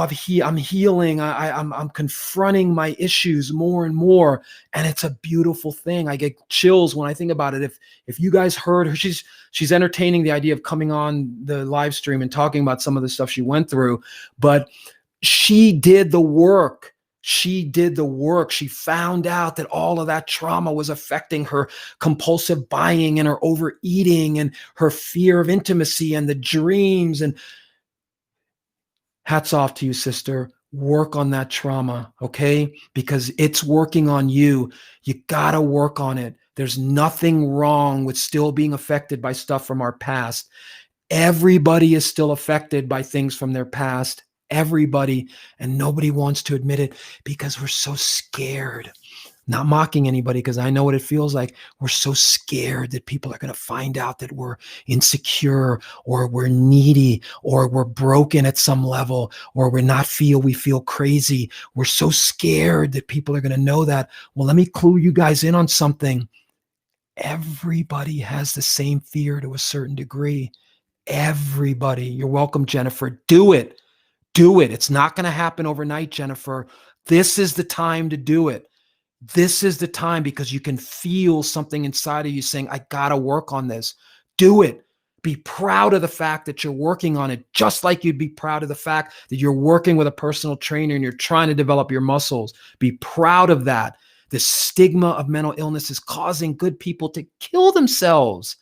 healing. I'm confronting my issues more and more, and it's a beautiful thing. I get chills when I think about it. If you guys heard her, she's entertaining the idea of coming on the live stream and talking about some of the stuff she went through, but she did the work. She did the work. She found out that all of that trauma was affecting her compulsive buying and her overeating and her fear of intimacy and the dreams. And hats off to you, sister. Work on that trauma, okay? Because it's working on you. You got to work on it. There's nothing wrong with still being affected by stuff from our past. Everybody is still affected by things from their past. Everybody. And nobody wants to admit it because we're so scared. Not mocking anybody, because I know what it feels like. We're so scared that people are going to find out that we're insecure or we're needy or we're broken at some level or we feel crazy. We're so scared that people are going to know that. Well, let me clue you guys in on something. Everybody has the same fear to a certain degree. Everybody. You're welcome, Jennifer. Do it. Do it. It's not going to happen overnight, Jennifer. This is the time to do it. This is the time, because you can feel something inside of you saying, I got to work on this. Do it. Be proud of the fact that you're working on it, just like you'd be proud of the fact that you're working with a personal trainer and you're trying to develop your muscles. Be proud of that. The stigma of mental illness is causing good people to kill themselves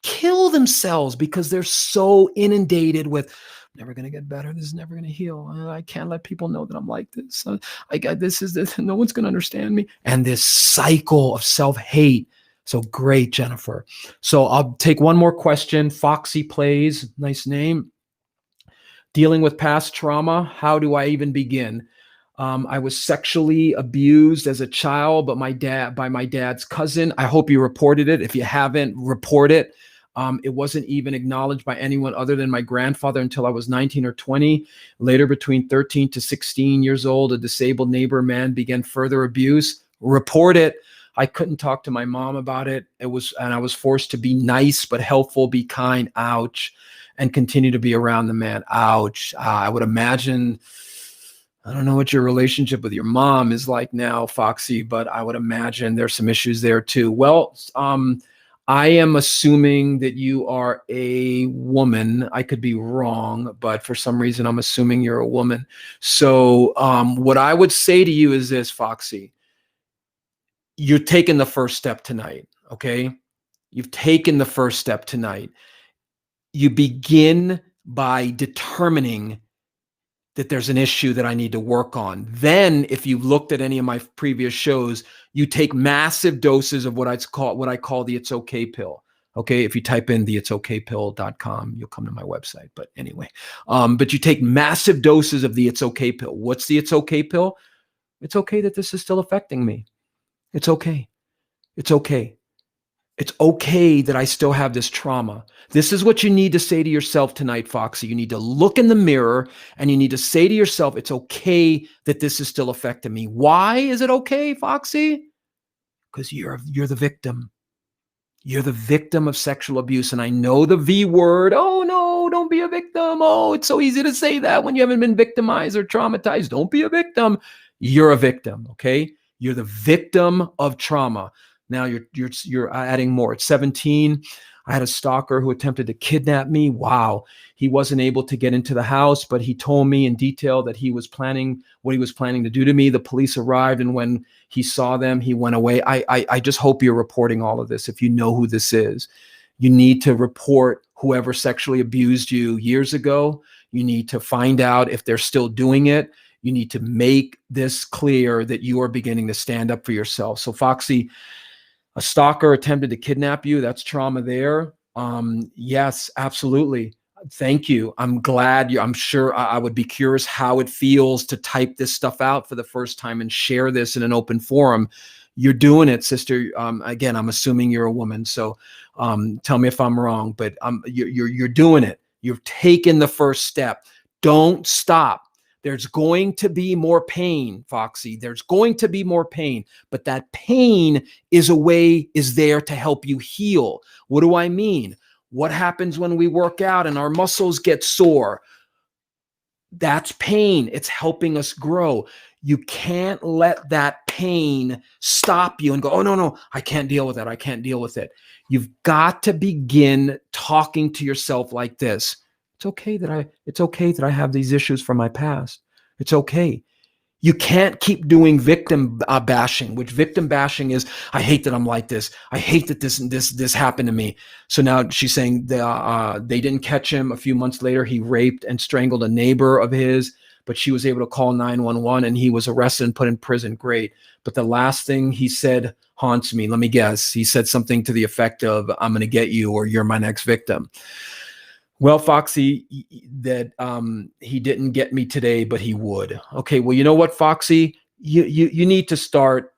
because they're so inundated with, never going to get better. This is never going to heal. I can't let people know that I'm like this. I got this. No one's going to understand me. And this cycle of self-hate. So great, Jennifer. So I'll take one more question. Foxy Plays, nice name. Dealing with past trauma. How do I even begin? I was sexually abused as a child, but by my dad's cousin. I hope you reported it. If you haven't, report it. It wasn't even acknowledged by anyone other than my grandfather until I was 19 or 20. Later, between 13 to 16 years old, a disabled neighbor man began further abuse. Report it. I couldn't talk to my mom about it. And I was forced to be nice but helpful, be kind. Ouch. And continue to be around the man. Ouch. I would imagine, I don't know what your relationship with your mom is like now, Foxy, but I would imagine there's some issues there too. Well, I am assuming that you are a woman. I could be wrong, but for some reason, I'm assuming you're a woman. So what I would say to you is this, Foxy. You're taking the first step tonight, okay? You've taken the first step tonight. You begin by determining that there's an issue that I need to work on. Then, if you've looked at any of my previous shows, you take massive doses of what I call the It's Okay pill. Okay, if you type in the itsokaypill.com, you'll come to my website. But anyway, but you take massive doses of the It's Okay pill. What's the It's Okay pill? It's okay that this is still affecting me. It's okay. It's okay. It's okay that I still have this trauma. This is what you need to say to yourself tonight, Foxy. You need to look in the mirror and you need to say to yourself, it's okay that this is still affecting me. Why is it okay, Foxy? Because you're the victim. You're the victim of sexual abuse. And I know the V word. Oh, no, don't be a victim. Oh, it's so easy to say that when you haven't been victimized or traumatized. Don't be a victim. You're a victim, okay? You're the victim of trauma. Now you're adding more. At 17, I had a stalker who attempted to kidnap me. Wow. He wasn't able to get into the house, but he told me in detail that he was planning what he was planning to do to me. The police arrived, and when he saw them, he went away. I just hope you're reporting all of this. If you know who this is, you need to report whoever sexually abused you years ago. You need to find out if they're still doing it. You need to make this clear that you are beginning to stand up for yourself. So, Foxy, a stalker attempted to kidnap you. That's trauma there. Yes, absolutely. Thank you. I'm glad I'm sure I would be curious how it feels to type this stuff out for the first time and share this in an open forum. You're doing it, sister. Again, I'm assuming you're a woman. So tell me if I'm wrong, but you're doing it. You've taken the first step. Don't stop. There's going to be more pain, Foxy. There's going to be more pain, but that pain is there to help you heal. What do I mean? What happens when we work out and our muscles get sore? That's pain. It's helping us grow. You can't let that pain stop you and go, oh, no, I can't deal with that. I can't deal with it. You've got to begin talking to yourself like this. It's okay that I have these issues from my past. It's okay. You can't keep doing victim bashing, which victim bashing is, I hate that I'm like this. I hate that this happened to me. So now she's saying they didn't catch him. A few months later, he raped and strangled a neighbor of his, but she was able to call 911 and he was arrested and put in prison. Great. But the last thing he said haunts me. Let me guess. He said something to the effect of, I'm going to get you, or you're my next victim. Well, Foxy, that he didn't get me today, but he would. Okay, well, you know what, Foxy? You need to start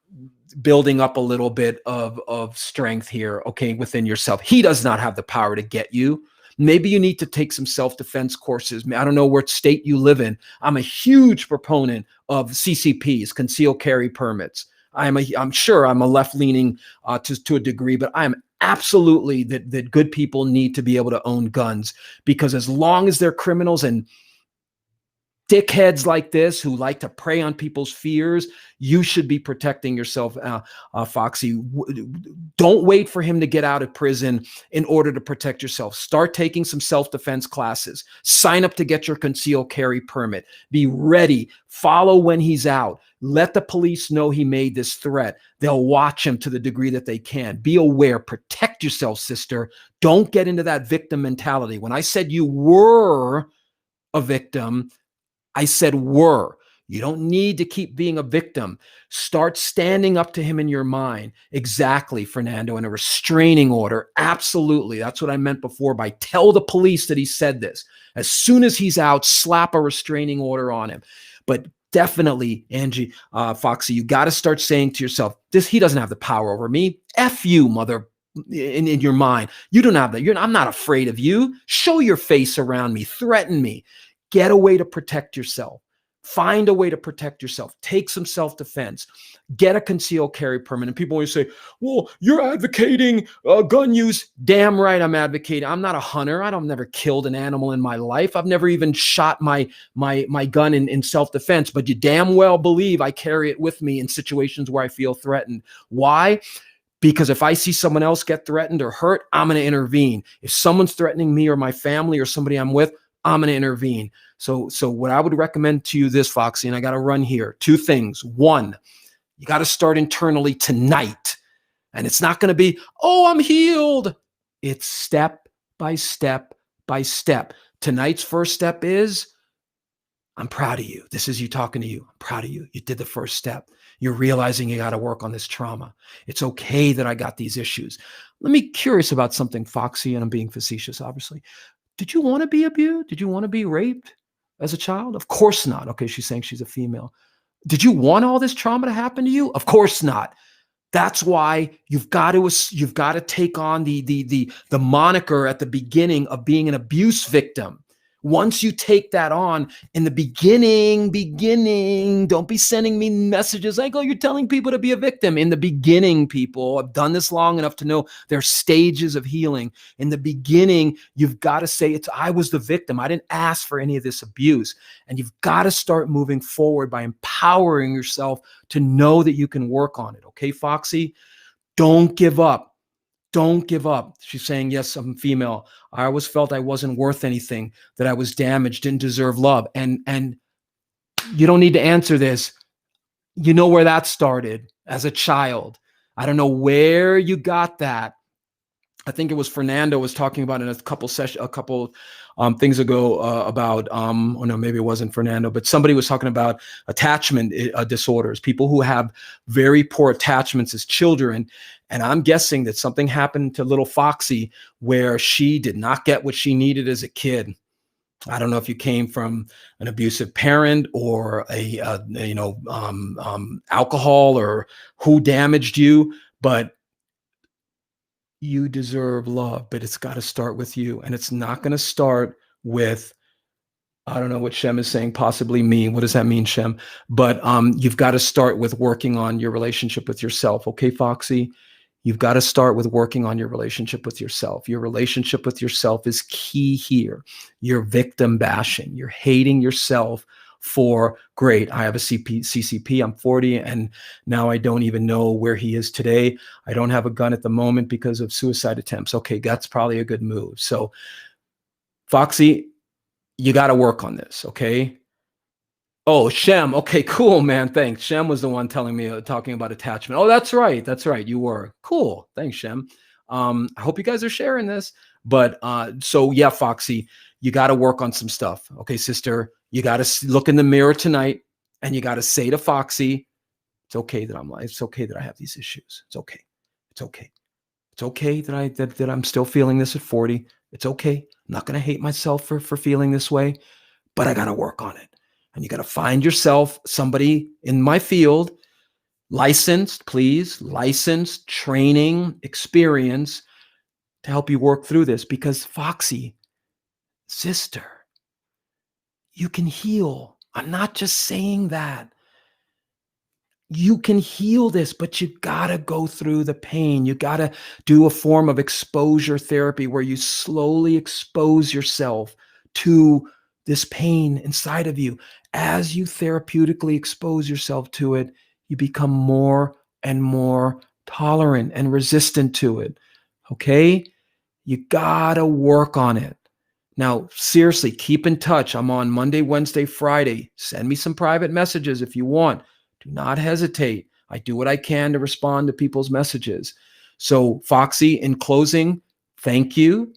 building up a little bit of strength here, okay, within yourself. He does not have the power to get you. Maybe you need to take some self-defense courses. I don't know what state you live in. I'm a huge proponent of CCPs, concealed carry permits. I'm sure I'm a left-leaning to a degree, but I am absolutely that good people need to be able to own guns, because as long as they're criminals and dickheads like this who like to prey on people's fears, you should be protecting yourself, Foxy. Don't wait for him to get out of prison in order to protect yourself. Start taking some self-defense classes. Sign up to get your concealed carry permit. Be ready. Follow when he's out. Let the police know he made this threat. They'll watch him to the degree that they can. Be aware. Protect yourself, sister. Don't get into that victim mentality. When I said you were a victim, I said were. You don't need to keep being a victim. Start standing up to him in your mind. Exactly, Fernando, in a restraining order. Absolutely. That's what I meant before by tell the police that he said this. As soon as he's out, slap a restraining order on him. But definitely, Angie, Foxy, you got to start saying to yourself, he doesn't have the power over me. F you, mother, in your mind. You don't have that. I'm not afraid of you. Show your face around me. Threaten me. Get a way to protect yourself. Find a way to protect yourself. Take some self-defense. Get a concealed carry permit. And people always say, well, you're advocating gun use. Damn right I'm advocating. I'm not a hunter. I've never killed an animal in my life. I've never even shot my gun in self-defense. But you damn well believe I carry it with me in situations where I feel threatened. Why? Because if I see someone else get threatened or hurt, I'm going to intervene. If someone's threatening me or my family or somebody I'm with, I'm going to intervene. So what I would recommend to you this, Foxy, and I got to run here. Two things. One, you got to start internally tonight. And it's not going to be, oh, I'm healed. It's step by step by step. Tonight's first step is, I'm proud of you. This is you talking to you. I'm proud of you. You did the first step. You're realizing you got to work on this trauma. It's okay that I got these issues. Let me curious about something, Foxy, and I'm being facetious, obviously. Did you want to be abused? Did you want to be raped as a child? Of course not. Okay, she's saying she's a female. Did you want all this trauma to happen to you? Of course not. That's why you've got to take on the moniker at the beginning of being an abuse victim. Once you take that on in the beginning, don't be sending me messages like, oh, you're telling people to be a victim. In the beginning, people, I've done this long enough to know there's stages of healing. In the beginning, you've got to say, I was the victim. I didn't ask for any of this abuse. And you've got to start moving forward by empowering yourself to know that you can work on it. Okay, Foxy? Don't give up. Don't give up. She's saying, yes, I'm female. I always felt I wasn't worth anything, that I was damaged, didn't deserve love. And you don't need to answer this. You know where that started as a child. I don't know where you got that. I think it was Fernando was talking about in a couple things ago about oh no, maybe it wasn't Fernando, but somebody was talking about attachment disorders, people who have very poor attachments as children. And I'm guessing that something happened to little Foxy where she did not get what she needed as a kid. I don't know if you came from an abusive parent or alcohol, or who damaged you, but you deserve love, but it's got to start with you. And it's not going to start with, I don't know what Shem is saying, possibly me. What does that mean, Shem? But you've got to start with working on your relationship with yourself. Okay, Foxy? You've got to start with working on your relationship with yourself. Your relationship with yourself is key here. You're victim bashing. You're hating yourself for, great, I have a CCP, I'm 40, and now I don't even know where he is today. I don't have a gun at the moment because of suicide attempts. Okay, that's probably a good move. So, Foxy, you got to work on this, okay? Oh, Shem. Okay, cool, man. Thanks. Shem was the one telling me, talking about attachment. Oh, that's right. That's right. You were. Cool. Thanks, Shem. I hope you guys are sharing this. But so yeah, Foxy, you got to work on some stuff. Okay, sister, you got to look in the mirror tonight and you got to say to Foxy, it's okay that I have these issues. It's okay. It's okay. It's okay that I'm still feeling this at 40. It's okay. I'm not going to hate myself for feeling this way, but I got to work on it. And you got to find yourself somebody in my field, licensed, please, licensed, training, experience to help you work through this. Because Foxy, sister, you can heal. I'm not just saying that. You can heal this, but you gotta go through the pain. You gotta do a form of exposure therapy where you slowly expose yourself to this pain inside of you. As you therapeutically expose yourself to it, you become more and more tolerant and resistant to it. Okay? You gotta work on it. Now, seriously, keep in touch. I'm on Monday, Wednesday, Friday. Send me some private messages if you want. Do not hesitate. I do what I can to respond to people's messages. So, Foxy, in closing, thank you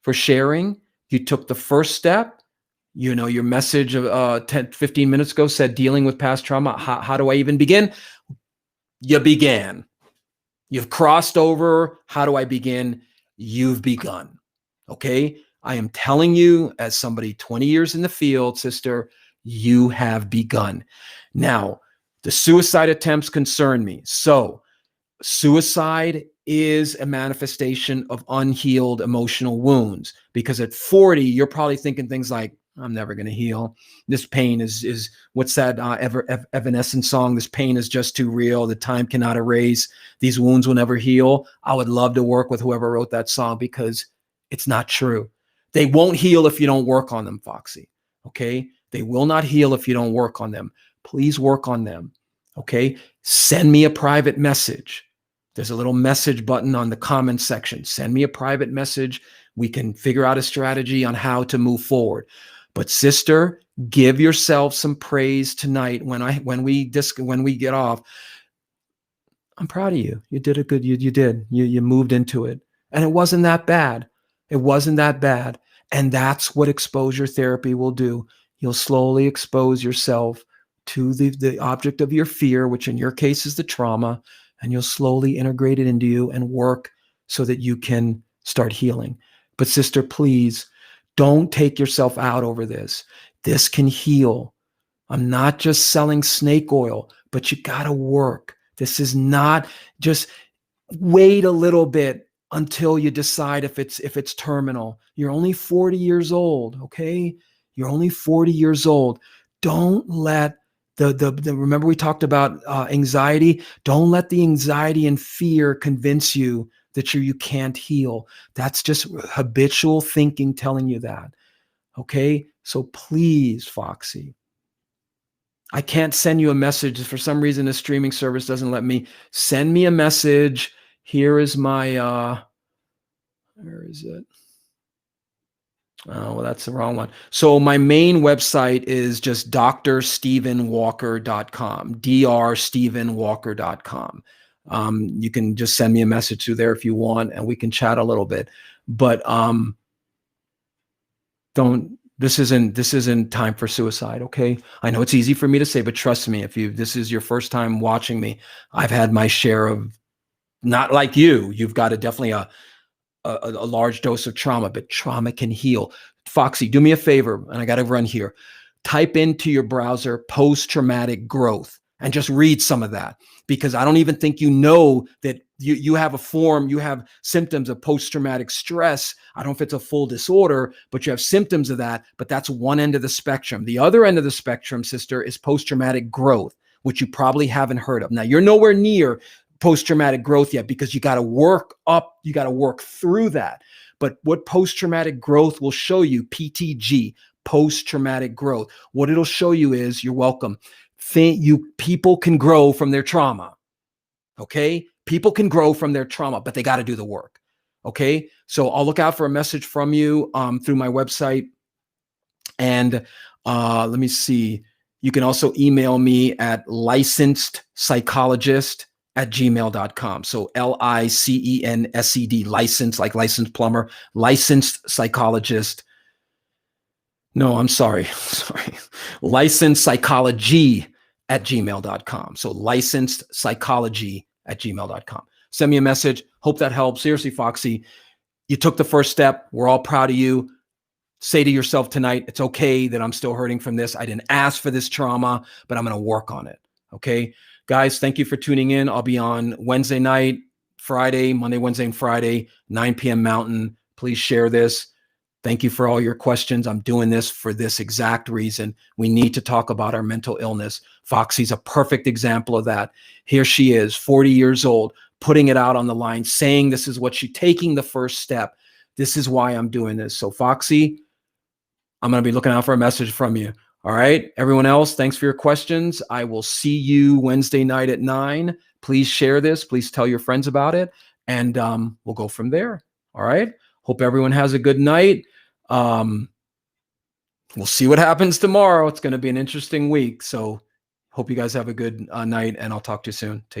for sharing. You took the first step. You know, your message of 10, 15 minutes ago said dealing with past trauma. How do I even begin? You began. You've crossed over. How do I begin? You've begun. Okay? I am telling you, as somebody 20 years in the field, sister, you have begun. Now, the suicide attempts concern me. So, suicide is a manifestation of unhealed emotional wounds, because at 40, you're probably thinking things like, I'm never going to heal. This pain is what's that Evanescence song? This pain is just too real. The time cannot erase. These wounds will never heal. I would love to work with whoever wrote that song, because it's not true. They won't heal if you don't work on them, Foxy. Okay? They will not heal if you don't work on them. Please work on them. Okay? Send me a private message. There's a little message button on the comment section. Send me a private message. We can figure out a strategy on how to move forward. But sister, give yourself some praise tonight when we get off. I'm proud of you. You did a good, you did. You moved into it. And it wasn't that bad. It wasn't that bad. And that's what exposure therapy will do. You'll slowly expose yourself to the object of your fear, which in your case is the trauma, and you'll slowly integrate it into you and work so that you can start healing. But sister, please don't take yourself out over this. This can heal. I'm not just selling snake oil, but you got to work. This is not just wait a little bit until you decide if it's terminal. You're only 40 years old, okay? You're only 40 years old. Don't let the remember we talked about anxiety. Don't let the anxiety and fear convince you that you can't heal. That's just habitual thinking telling you that. Okay? So please, Foxy, I can't send you a message. For some reason, the streaming service doesn't let me. Send me a message. Here is my, where is it? Oh, well, that's the wrong one. So my main website is just drstephenwalker.com, drstephenwalker.com. You can just send me a message through there if you want, and we can chat a little bit. But this isn't time for suicide, okay? I know it's easy for me to say, but trust me, if this is your first time watching me, I've had my share of, not like you've got definitely a large dose of trauma, but trauma can heal. Foxy, do me a favor, and I got to run here. Type into your browser post-traumatic growth and just read some of that, because I don't even think you know that you have you have symptoms of post-traumatic stress. I don't know if it's a full disorder, but you have symptoms of that, but that's one end of the spectrum. The other end of the spectrum, sister, is post-traumatic growth, which you probably haven't heard of. Now, you're nowhere near post-traumatic growth yet, because you got to work up, you got to work through that. But what post-traumatic growth will show you, PTG, post-traumatic growth, what it'll show you is, you're welcome, people can grow from their trauma. Okay? People can grow from their trauma, but they got to do the work. Okay? So I'll look out for a message from you through my website. And let me see. You can also email me at licenssedpsychologist@gmail.com. So LICENSED, licensed, like licensed plumber, licensed psychologist. No, I'm sorry. Sorry. Licensed psychology@gmail.com. So licensed psychology@gmail.com. Send me a message. Hope that helps. Seriously, Foxy, you took the first step. We're all proud of you. Say to yourself tonight, it's okay that I'm still hurting from this. I didn't ask for this trauma, but I'm going to work on it. Okay, guys, thank you for tuning in. I'll be on Wednesday night, Friday, Monday, Wednesday, and Friday, 9 p.m. Mountain. Please share this. Thank you for all your questions. I'm doing this for this exact reason. We need to talk about our mental illness. Foxy's a perfect example of that. Here she is, 40 years old, putting it out on the line, saying this is what she's taking the first step. This is why I'm doing this. So Foxy, I'm going to be looking out for a message from you. All right. Everyone else, thanks for your questions. I will see you Wednesday night at 9. Please share this. Please tell your friends about it. And we'll go from there. All right. Hope everyone has a good night. We'll see what happens tomorrow. It's going to be an interesting week. So hope you guys have a good night, and I'll talk to you soon. Take care.